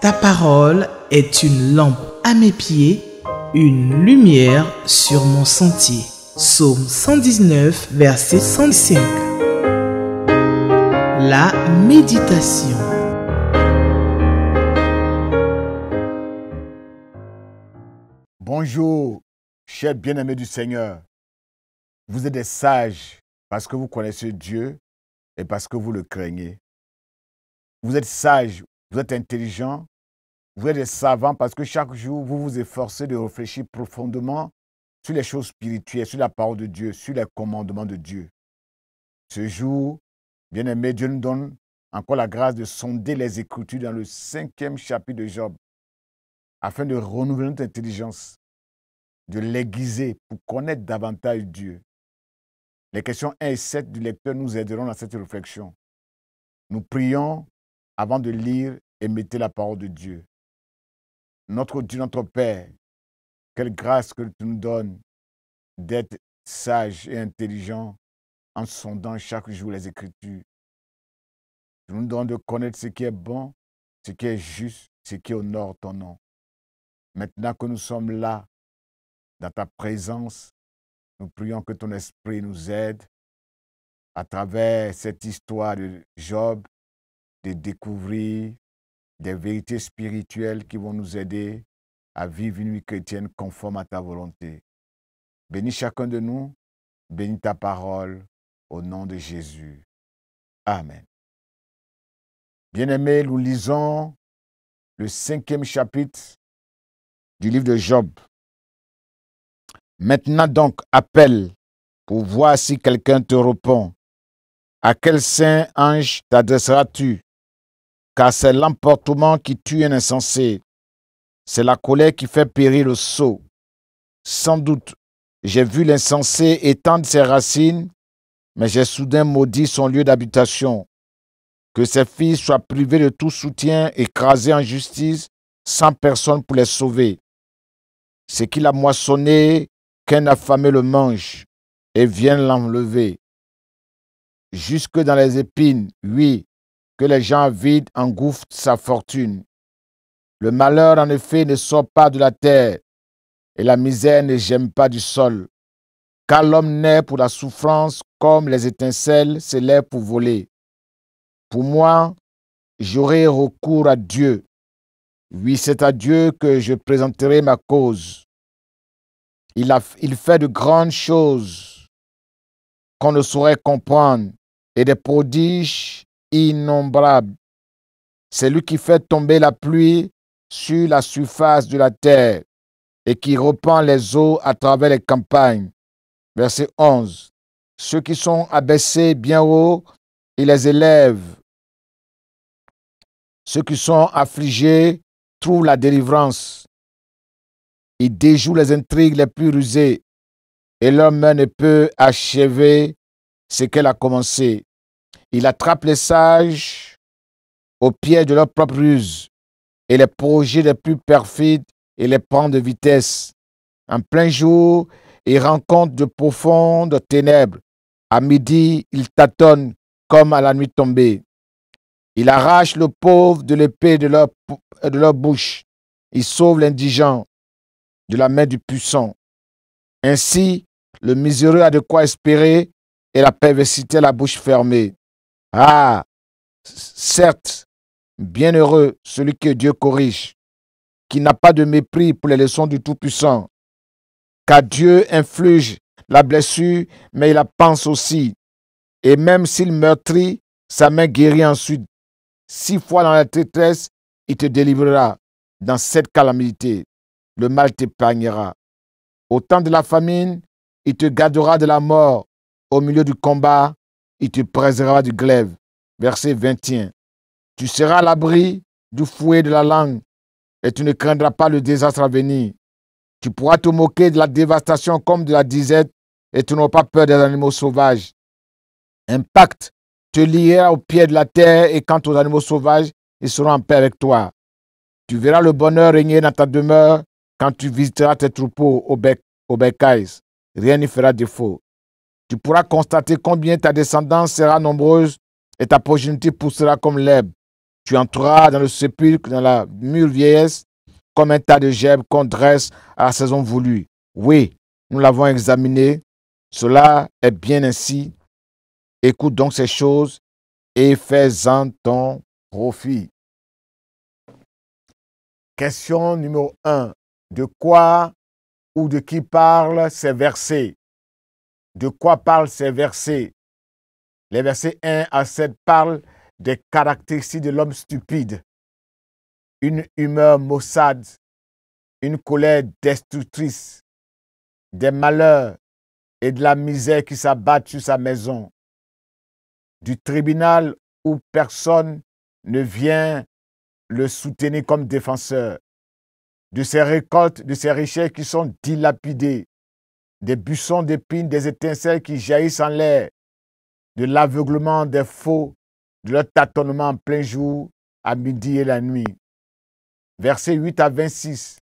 Ta parole est une lampe à mes pieds, une lumière sur mon sentier. Psaume 119, verset 105. La méditation. Bonjour, chers bien-aimés du Seigneur. Vous êtes des sages parce que vous connaissez Dieu et parce que vous le craignez. Vous êtes sages, vous êtes intelligents, vous êtes des savants parce que chaque jour, vous vous efforcez de réfléchir profondément sur les choses spirituelles, sur la parole de Dieu, sur les commandements de Dieu. Ce jour, bien-aimés, Dieu nous donne encore la grâce de sonder les Écritures dans le 5e chapitre de Job, afin de renouveler notre intelligence, de l'aiguiser pour connaître davantage Dieu. Les questions 1 et 7 du lecteur nous aideront dans cette réflexion. Nous prions avant de lire et méditer la parole de Dieu. Notre Dieu, notre Père, quelle grâce que tu nous donnes d'être sages et intelligents en sondant chaque jour les Écritures. Tu nous donnes de connaître ce qui est bon, ce qui est juste, ce qui honore ton nom. Maintenant que nous sommes là, dans ta présence, nous prions que ton esprit nous aide à travers cette histoire de Job, de découvrir des vérités spirituelles qui vont nous aider à vivre une vie chrétienne conforme à ta volonté. Bénis chacun de nous, bénis ta parole au nom de Jésus. Amen. Bien-aimés, nous lisons le 5e chapitre du livre de Job. Maintenant donc, appelle pour voir si quelqu'un te répond. À quel saint ange t'adresseras-tu? Car c'est l'emportement qui tue un insensé. C'est la colère qui fait périr le sot. Sans doute, j'ai vu l'insensé étendre ses racines, mais j'ai soudain maudit son lieu d'habitation. Que ses fils soient privés de tout soutien, écrasés en justice, sans personne pour les sauver. C'est qu'il a moissonné, qu'un affamé le mange, et vienne l'enlever. Jusque dans les épines, oui, que les gens avides engouffrent sa fortune. Le malheur, en effet, ne sort pas de la terre, et la misère ne gemme pas du sol. Car l'homme naît pour la souffrance, comme les étincelles s'élèvent pour voler. Pour moi, j'aurai recours à Dieu. Oui, c'est à Dieu que je présenterai ma cause. Il fait de grandes choses qu'on ne saurait comprendre, et des prodiges innombrables. C'est lui qui fait tomber la pluie sur la surface de la terre et qui répand les eaux à travers les campagnes. Verset 11. Ceux qui sont abaissés bien haut, il les élève. Ceux qui sont affligés trouvent la délivrance. Il déjoue les intrigues les plus rusées et leur main ne peut achever ce qu'elle a commencé. Il attrape les sages au pied de leur propre ruse et les projets les plus perfides et les prend de vitesse. En plein jour, il rencontre de profondes ténèbres. À midi, il tâtonne comme à la nuit tombée. Il arrache le pauvre de l'épée de leur bouche. Il sauve l'indigent de la main du puissant. Ainsi, le miséreux a de quoi espérer et la perversité a la bouche fermée. Ah, certes, bienheureux celui que Dieu corrige, qui n'a pas de mépris pour les leçons du Tout-Puissant. Car Dieu inflige la blessure, mais il la pense aussi. Et même s'il meurtrit, sa main guérit ensuite. 6 fois dans la détresse, il te délivrera. Dans cette calamité, le mal t'épargnera. Au temps de la famine, il te gardera de la mort. Au milieu du combat, il te préservera du glaive. Verset 21. Tu seras à l'abri du fouet de la langue et tu ne craindras pas le désastre à venir. Tu pourras te moquer de la dévastation comme de la disette et tu n'auras pas peur des animaux sauvages. Un pacte te liera au pied de la terre et quant aux animaux sauvages, ils seront en paix avec toi. Tu verras le bonheur régner dans ta demeure quand tu visiteras tes troupeaux au bercail. Rien n'y fera défaut. Tu pourras constater combien ta descendance sera nombreuse et ta progéniture poussera comme l'herbe. Tu entreras dans le sépulcre, dans la mûre vieillesse, comme un tas de gerbes qu'on dresse à la saison voulue. Oui, nous l'avons examiné. Cela est bien ainsi. Écoute donc ces choses et fais-en ton profit. Question numéro 1. De quoi ou de qui parlent ces versets? De quoi parlent ces versets? Les versets 1 à 7 parlent des caractéristiques de l'homme stupide. Une humeur maussade, une colère destructrice, des malheurs et de la misère qui s'abattent sur sa maison, du tribunal où personne ne vient le soutenir comme défenseur, de ses récoltes, de ses richesses qui sont dilapidées, des buissons d'épines, des étincelles qui jaillissent en l'air, de l'aveuglement des faux, de leur tâtonnement en plein jour, à midi et la nuit. Versets 8 à 26.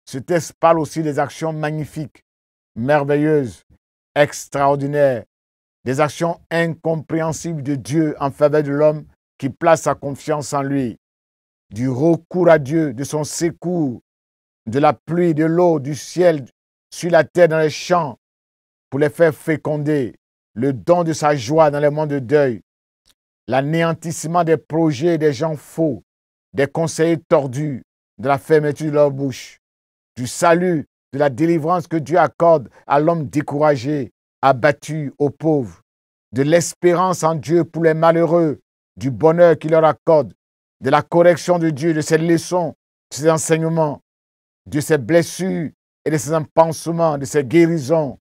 Ce texte parle aussi des actions magnifiques, merveilleuses, extraordinaires, des actions incompréhensibles de Dieu en faveur de l'homme qui place sa confiance en lui, du recours à Dieu, de son secours, de la pluie, de l'eau, du ciel, sur la terre, dans les champs, pour les faire féconder, le don de sa joie dans les moments de deuil, l'anéantissement des projets des gens faux, des conseillers tordus, de la fermeture de leur bouche, du salut, de la délivrance que Dieu accorde à l'homme découragé, abattu, aux pauvres, de l'espérance en Dieu pour les malheureux, du bonheur qu'il leur accorde, de la correction de Dieu, de ses leçons, de ses enseignements, de ses blessures et de ses empansements, de ses guérisons,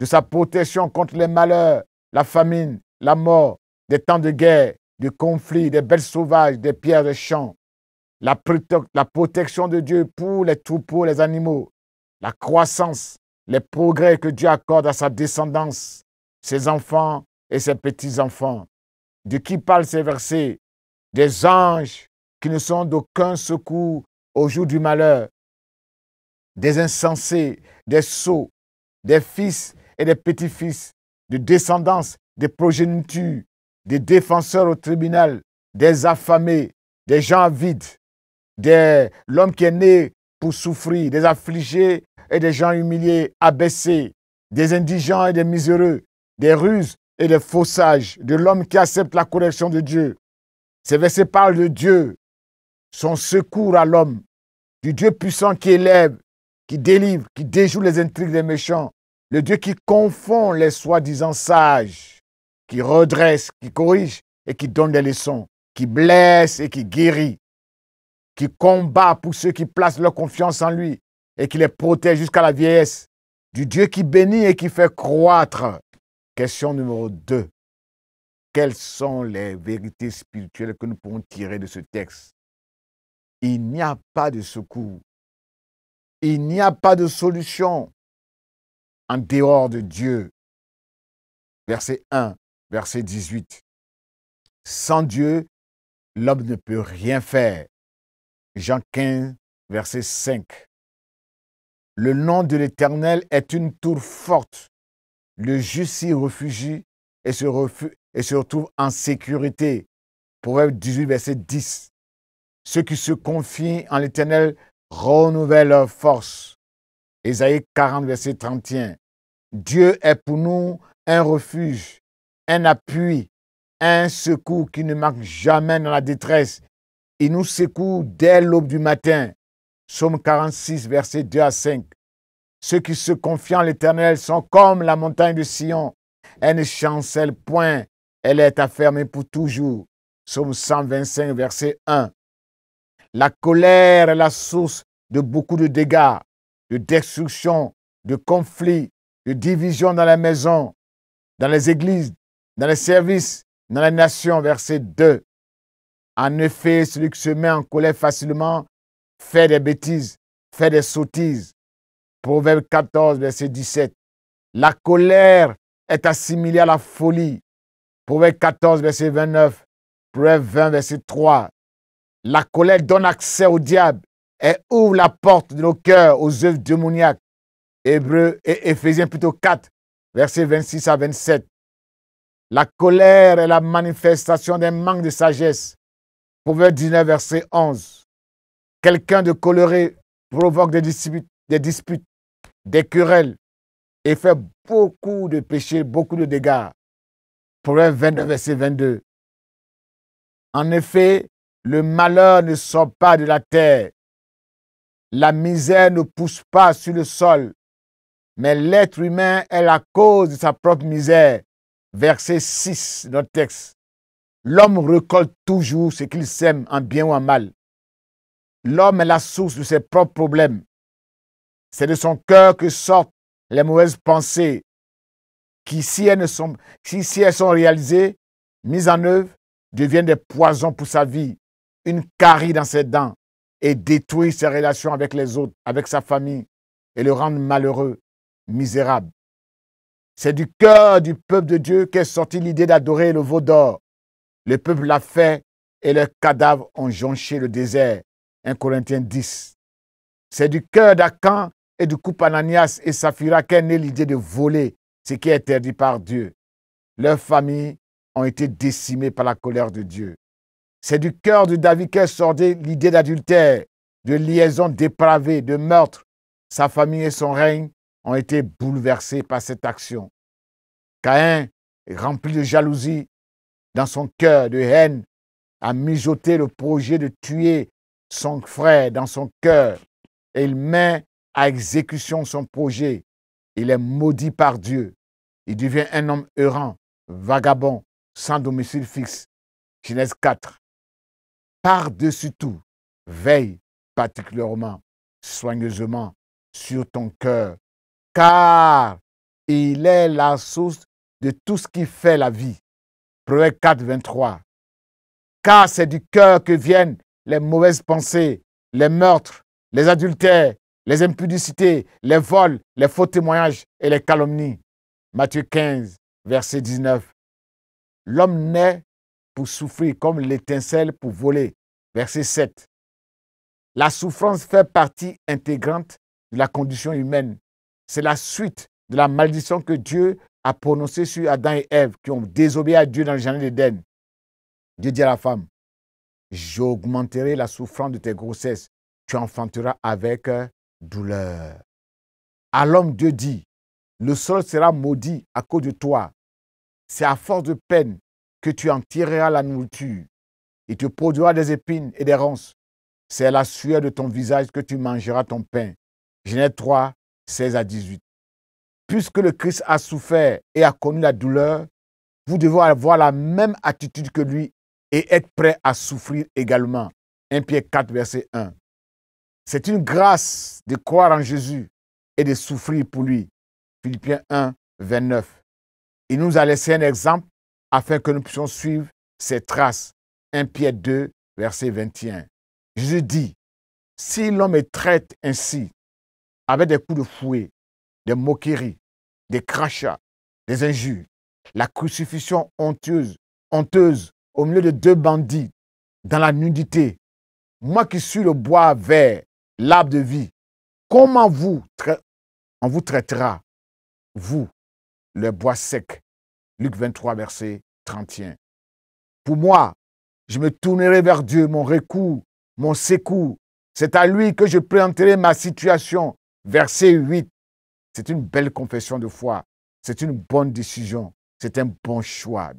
de sa protection contre les malheurs, la famine, la mort, des temps de guerre, de conflits, des bêtes sauvages, des pierres de champs, la protection de Dieu pour les troupeaux, les animaux, la croissance, les progrès que Dieu accorde à sa descendance, ses enfants et ses petits-enfants. De qui parlent ces versets? Des anges qui ne sont d'aucun secours au jour du malheur, des insensés, des sots, des fils et des petits-fils, de descendance, des progénitures, des défenseurs au tribunal, des affamés, des gens vides, l'homme qui est né pour souffrir, des affligés et des gens humiliés, abaissés, des indigents et des miséreux, des ruses et des faux sages, de l'homme qui accepte la correction de Dieu. Ces versets parlent de Dieu, son secours à l'homme, du Dieu puissant qui élève, qui délivre, qui déjoue les intrigues des méchants, le Dieu qui confond les soi-disant sages, qui redresse, qui corrige et qui donne des leçons, qui blesse et qui guérit, qui combat pour ceux qui placent leur confiance en lui et qui les protège jusqu'à la vieillesse, du Dieu qui bénit et qui fait croître. Question numéro 2. Quelles sont les vérités spirituelles que nous pouvons tirer de ce texte? Il n'y a pas de secours. Il n'y a pas de solution en dehors de Dieu. Verset 1, verset 18. Sans Dieu, l'homme ne peut rien faire. Jean 15, verset 5. Le nom de l'Éternel est une tour forte. Le juste s'y réfugie et se retrouve en sécurité. Proverbe 18, verset 10. Ceux qui se confient en l'Éternel renouvellent leur force. Ésaïe 40, verset 31. Dieu est pour nous un refuge, un appui, un secours qui ne manque jamais dans la détresse. Il nous secoue dès l'aube du matin. Psaume 46, versets 2 à 5. Ceux qui se confient en l'Éternel sont comme la montagne de Sion. Elle ne chancelle point, elle est affermée pour toujours. Psaume 125, verset 1. La colère est la source de beaucoup de dégâts, de destruction, de conflits, de divisions dans les maisons, dans les églises, dans les services, dans les nations. Verset 2. En effet, celui qui se met en colère facilement fait des bêtises, fait des sottises. Proverbe 14, verset 17. La colère est assimilée à la folie. Proverbe 14, verset 29. Proverbe 20, verset 3. La colère donne accès au diable et ouvre la porte de nos cœurs aux œuvres démoniaques. Éphésiens 4, verset 26 à 27. La colère est la manifestation d'un manque de sagesse. Proverbe 19, verset 11. Quelqu'un de coléré provoque des disputes, des querelles et fait beaucoup de péchés, beaucoup de dégâts. Proverbe 22, verset 22. En effet, le malheur ne sort pas de la terre. La misère ne pousse pas sur le sol. Mais l'être humain est la cause de sa propre misère. Verset 6, notre texte. L'homme récolte toujours ce qu'il sème, en bien ou en mal. L'homme est la source de ses propres problèmes. C'est de son cœur que sortent les mauvaises pensées qui, si elles sont réalisées, mises en œuvre, deviennent des poisons pour sa vie, une carie dans ses dents et détruisent ses relations avec les autres, avec sa famille et le rendent malheureux, misérable. C'est du cœur du peuple de Dieu qu'est sortie l'idée d'adorer le veau d'or. Le peuple l'a fait et leurs cadavres ont jonché le désert. 1 Corinthiens 10. C'est du cœur d'Akan et du couple Ananias et Saphira qu'est née l'idée de voler, ce qui est interdit par Dieu. Leurs familles ont été décimées par la colère de Dieu. C'est du cœur de David qu'est sortie l'idée d'adultère, de liaison dépravée, de meurtre. Sa famille et son règne ont été bouleversés par cette action. Caïn, rempli de jalousie, dans son cœur de haine, a mijoté le projet de tuer son frère dans son cœur et il met à exécution son projet. Il est maudit par Dieu. Il devient un homme errant, vagabond, sans domicile fixe. Genèse 4. Par-dessus tout, veille particulièrement, soigneusement sur ton cœur, car il est la source de tout ce qui fait la vie. Proverbe 4, 23. Car c'est du cœur que viennent les mauvaises pensées, les meurtres, les adultères, les impudicités, les vols, les faux témoignages et les calomnies. Matthieu 15, verset 19. L'homme naît pour souffrir comme l'étincelle pour voler. Verset 7. La souffrance fait partie intégrante de la condition humaine. C'est la suite de la malédiction que Dieu a prononcée sur Adam et Ève qui ont désobéi à Dieu dans le jardin d'Éden. Dieu dit à la femme, j'augmenterai la souffrance de tes grossesses. Tu enfanteras avec douleur. À l'homme, Dieu dit, le sol sera maudit à cause de toi. C'est à force de peine que tu en tireras la nourriture. Il te produira des épines et des ronces. C'est à la sueur de ton visage que tu mangeras ton pain. Genèse 3, 16 à 18. Puisque le Christ a souffert et a connu la douleur, vous devez avoir la même attitude que lui et être prêt à souffrir également. 1 Pierre 4, verset 1. C'est une grâce de croire en Jésus et de souffrir pour lui. Philippiens 1, 29. Il nous a laissé un exemple afin que nous puissions suivre ses traces. 1 Pierre 2, verset 21. Jésus dit, si l'homme est traite ainsi, avec des coups de fouet, des moqueries, des crachats, des injures, la crucifixion honteuse au milieu de deux bandits, dans la nudité, moi qui suis le bois vert, l'arbre de vie, comment on vous traitera, vous, le bois sec. Luc 23, verset 31. Pour moi, je me tournerai vers Dieu, mon recours, mon secours. C'est à lui que je présenterai ma situation. Verset 8. C'est une belle confession de foi. C'est une bonne décision. C'est un bon choix.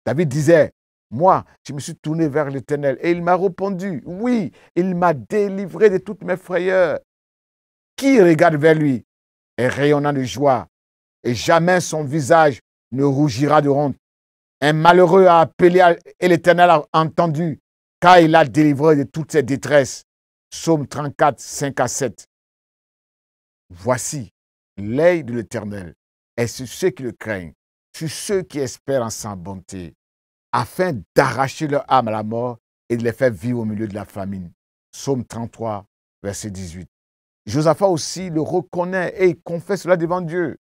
David disait, moi, je me suis tourné vers l'Éternel et il m'a répondu. Oui, il m'a délivré de toutes mes frayeurs. Qui regarde vers lui est rayonnant de joie et jamais son visage ne rougira de honte. Un malheureux a appelé et l'Éternel a entendu, car il a délivré de toutes ses détresses. Psaume 34, 5 à 7. Voici, l'œil de l'Éternel est sur ceux qui le craignent, sur ceux qui espèrent en sa bonté, afin d'arracher leur âme à la mort et de les faire vivre au milieu de la famine. Psaume 33, verset 18. Josaphat aussi le reconnaît et il confesse cela devant Dieu.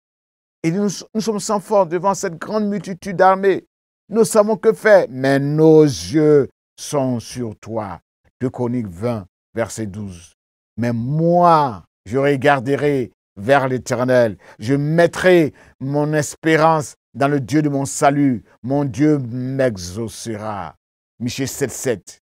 Et nous sommes sans force devant cette grande multitude d'armées. Nous savons que faire, mais nos yeux sont sur toi. 2 Chroniques 20, verset 12. Mais moi, je regarderai vers l'Éternel. Je mettrai mon espérance dans le Dieu de mon salut. Mon Dieu m'exaucera. Michée 7, 7.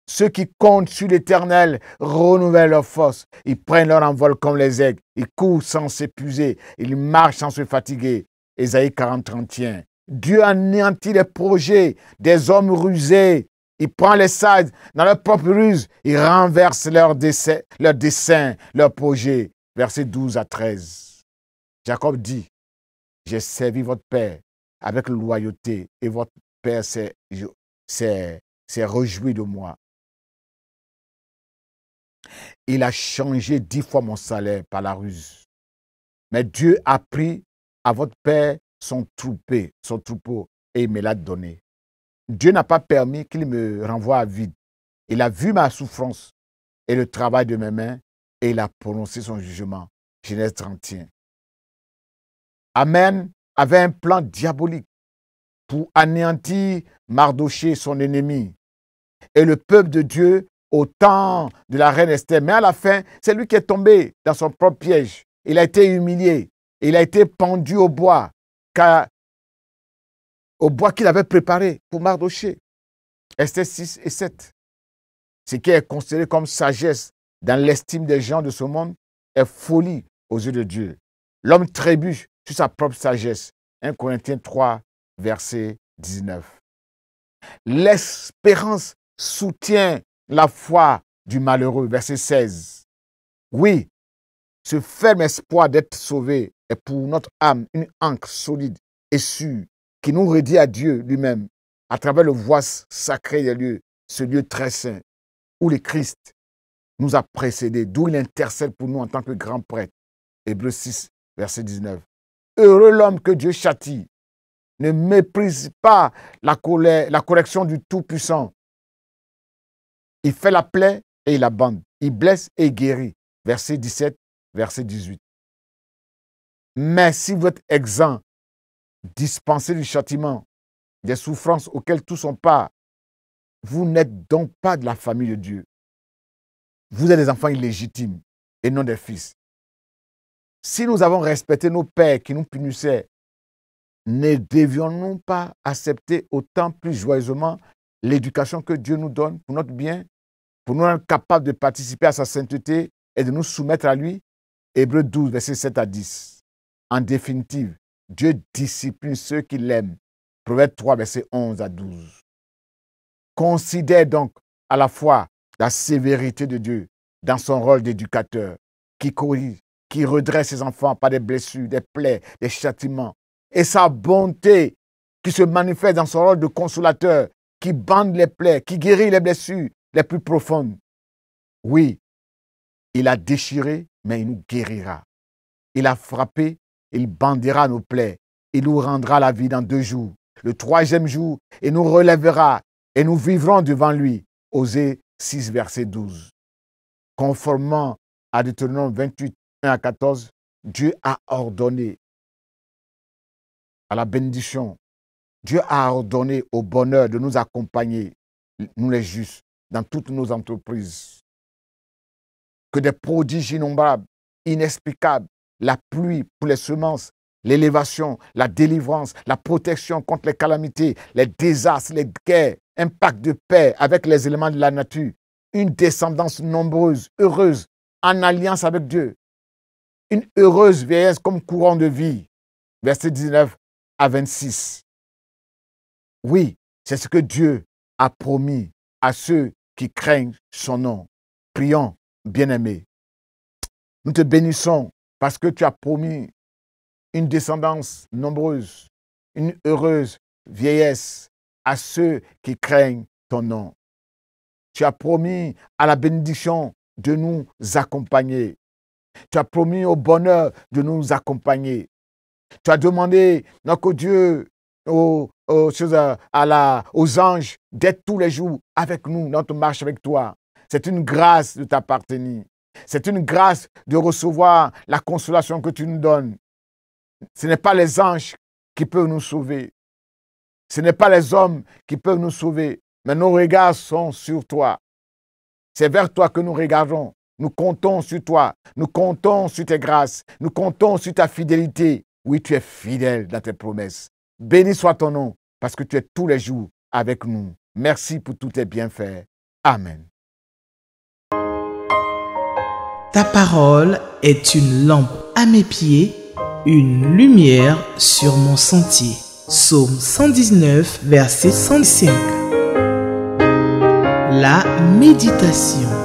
Ceux qui comptent sur l'Éternel renouvellent leur force. Ils prennent leur envol comme les aigles. Ils courent sans s'épuiser. Ils marchent sans se fatiguer. Ésaïe 40, 31. Dieu anéantit les projets des hommes rusés. Il prend les sages dans leur propre ruse. Il renverse leurs desseins, leurs projets. Versets 12 à 13. Jacob dit, j'ai servi votre père avec loyauté et votre père s'est réjoui de moi. Il a changé 10 fois mon salaire par la ruse. Mais Dieu a pris à votre père son troupeau et il me l'a donné. Dieu n'a pas permis qu'il me renvoie à vide. Il a vu ma souffrance et le travail de mes mains et il a prononcé son jugement. Genèse 31. Amen avait un plan diabolique pour anéantir Mardoché, son ennemi, et le peuple de Dieu au temps de la reine Esther. Mais à la fin, c'est lui qui est tombé dans son propre piège. Il a été humilié. Il a été pendu au bois qu'il avait préparé pour Mardoché. Esther 6 et 7. Ce qui est considéré comme sagesse dans l'estime des gens de ce monde est folie aux yeux de Dieu. L'homme trébuche sur sa propre sagesse. 1 Corinthiens 3, verset 19. L'espérance soutient la foi du malheureux. Verset 16. Oui, ce ferme espoir d'être sauvé est pour notre âme une ancre solide et sûre qui nous redit à Dieu lui-même à travers le voile sacré des lieux, ce lieu très saint où le Christ nous a précédés, d'où il intercède pour nous en tant que grand prêtre. Hébreux 6, verset 19. Heureux l'homme que Dieu châtie. Ne méprise pas la correction du Tout-Puissant. Il fait la plaie et il abande. Il blesse et il guérit. Verset 17, verset 18. Mais si vous êtes exempt, dispensé du châtiment, des souffrances auxquelles tous sont part, vous n'êtes donc pas de la famille de Dieu. Vous êtes des enfants illégitimes et non des fils. Si nous avons respecté nos pères qui nous punissaient, ne devions-nous pas accepter autant plus joyeusement l'éducation que Dieu nous donne pour notre bien, pour nous rendre capables de participer à sa sainteté et de nous soumettre à lui? Hébreux 12, versets 7 à 10. En définitive, Dieu discipline ceux qui l'aiment. Proverbe 3, versets 11 à 12. Considère donc à la fois la sévérité de Dieu dans son rôle d'éducateur, qui corrige, qui redresse ses enfants par des blessures, des plaies, des châtiments, et sa bonté qui se manifeste dans son rôle de consolateur, qui bande les plaies, qui guérit les blessures les plus profondes. Oui, il a déchiré, mais il nous guérira. Il a frappé, il bandira nos plaies. Il nous rendra la vie dans 2 jours. Le 3e jour, il nous relèvera et nous vivrons devant lui. Osée 6, verset 12. Conformément à Deutéronome 28, 1 à 14, Dieu a ordonné à la bénédiction. Dieu a ordonné au bonheur de nous accompagner, nous les justes, dans toutes nos entreprises. Que des prodiges innombrables, inexplicables, la pluie pour les semences, l'élévation, la délivrance, la protection contre les calamités, les désastres, les guerres, un pacte de paix avec les éléments de la nature, une descendance nombreuse, heureuse, en alliance avec Dieu, une heureuse vieillesse comme courant de vie. Verset 19 à 26. Oui, c'est ce que Dieu a promis à ceux qui craignent son nom. Prions, bien-aimés. Nous te bénissons parce que tu as promis une descendance nombreuse, une heureuse vieillesse à ceux qui craignent ton nom. Tu as promis à la bénédiction de nous accompagner. Tu as promis au bonheur de nous accompagner. Tu as demandé, notre Dieu, aux anges d'être tous les jours avec nous, dans notre marche avec toi. C'est une grâce de t'appartenir. C'est une grâce de recevoir la consolation que tu nous donnes. Ce n'est pas les anges qui peuvent nous sauver. Ce n'est pas les hommes qui peuvent nous sauver. Mais nos regards sont sur toi. C'est vers toi que nous regardons. Nous comptons sur toi. Nous comptons sur tes grâces. Nous comptons sur ta fidélité. Oui, tu es fidèle dans tes promesses. Béni soit ton nom, parce que tu es tous les jours avec nous. Merci pour tous tes bienfaits. Amen. Ta parole est une lampe à mes pieds, une lumière sur mon sentier. Psaume 119, verset 105. La méditation.